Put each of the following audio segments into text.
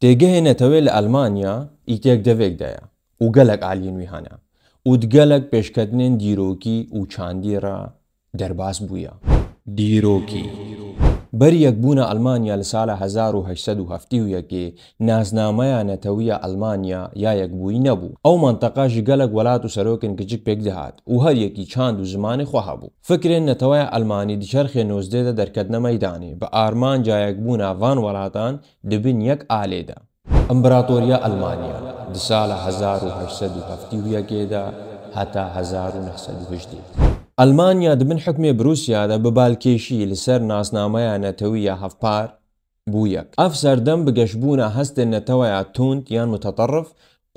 تێگەهێ نەتەوەی لە ئەلمانیا ئیتێک دەوێکدایە و گەلک ئالینوی هەنا و گەلک پێشکەتنێن دیرۆکی و چاندیڕە دەرباس بووە. دیرۆکی بەری یەکبوونە ئەلمانیا لە ساڵە 1870 نازنامەیە نەتەویە ئەلمانیا یا یەکبووی نەبوو. ئەو مەنتەقەژی گەلک وڵات و سەرۆکن کچک پێک دەهات و هەر یەکی چاند و زمانی خۆها بوو. فکرێن نەتەوەیە ئەلمانی دچەرخێ نۆزدێدە دەرکەتنە مەیدانێ بە ئارمان جایەکبوونە ڤان وڵاتان دەبن یەک ئالێدا. ئەمبراتۆریە ئەلمانیا لە ساڵە 1870 هەتا 1980. ئەلمانیا دبن حکمێ بروسیادا بە بالکێشی لەسەر ناسنامەیە نەتەویە هەفپار بوو یەک. ئەف سەردەم بگەشتبوونە هەستێن نەتەوەیە توند یان متەتەڕف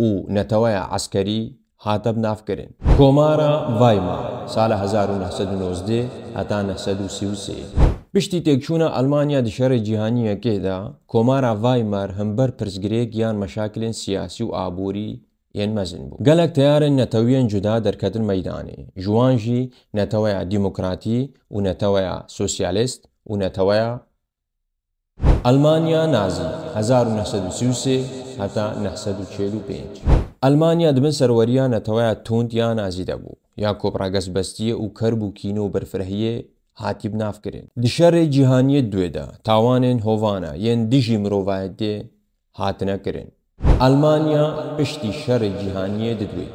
و نەتەوەیە عەسکەری هاتە بنافکردن. کۆمارە ڤایمار ساڵە 1990 هەتا 1933. پشتی تێکچوونە ئەلمانیا دشەڕی جیهانیەکێدا کۆمارە ڤایمار هەمبەر پرسگرێک یان مەشاکلێن سیاسی و ئابووری یان مەزن بوو. گەلک تیارن نەتەویەن جودا دەرکەتن مەیدانێ ژوانژی نەتەوەیە دیموکراتی و نەتەوەیە سۆسیالیست و نەتەوەیە ئەلمانیا نازی 1933 هەتا 1945. ئەلمانیا دبن سەروەریە نەتەوەیە توند یا نازی دەبوو یا کۆپڕاگەس بەستیە و کەرب و کینە و بەرفرەهیە هاتی بنافکردن. دشەڕی جیهانیە دوێدا تاوانێن هۆڤانە یەن دژی مرۆڤایەتێ هاتنەکردن. ئەلمانیا پشتی شەڕی جیهانیە دەدوێ.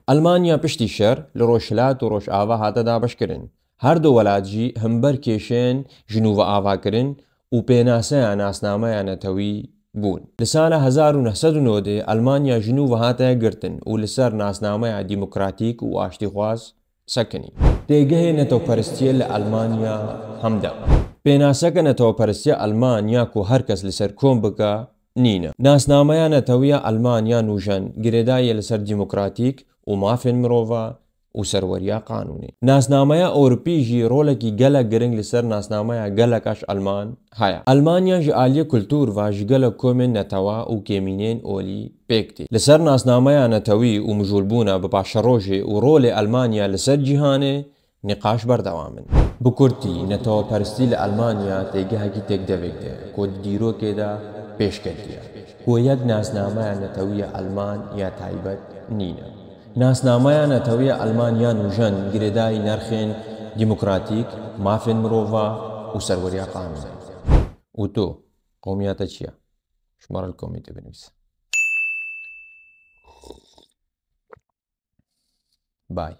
ئەلمانیا پشتی شەر لە ڕۆژهەلات و ڕۆژئاوا هاتە دابەشکردن. هەردوو وڵاتژی هەمبەر کێشێن ژنوڤە ئاواکردن و پێناسەیە ناسنامەیە نەتەوی بوون. لە ساڵە 1990 ئەلمانیا ژنوڤە هاتەیە گرتن و لەسەر ناسنامەیە دیموکراتیک و ئاشتیخواز سەکنی. تێگەهێ نەتەوەپەرستیە لە ئەلمانیا هەمدا. پێناسەکە نەتەوەپەرستیە ئەلمانیا و هەر کەس لەسەر کۆم بکە نینە. ناسنامەیە نەتەویە ئەلمانیا نوژەن گرێدایە لەسەر دیموکراتیک و مافێن مرۆڤە و سەروەریە قانونی. ناسنامەیە ئەوروپیژی ڕۆڵێکی گەلە گرنگ لەسەر ناسنامەیە گەلەکەش ئەلمان هەیە. ئەلمانیا ژ ئالیە کولتور ڤژ گەلە کۆمێن نەتەوە و کێمینێن ئۆلی پێکتی. لەسەر ناسنامەیە نەتەوی و مژولبوونە بە پاشەڕۆژێ و ڕۆڵێ ئەلمانیا لەسەر جیهانێ نقاش بەردەوامن. بکورتی نەتەوەپەرستی لە ئەلمانیا تێگەهەکی تێک دەوێتێ کۆد دیرۆکێدا پێشکەوتیە. کۆ یەک ناسنامەیە نەتەویە ئەلمان یا تایبەت نینە. ناسنامەیە نەتەویە ئەلمانیا نوژەن گرێدای نرخێن دیموکراتیک، مافێن مرۆڤە و سەروەریە قانونی. و تۆ قۆمیاتە چییە؟ ژمارە کۆمیتە بنویسە. بای.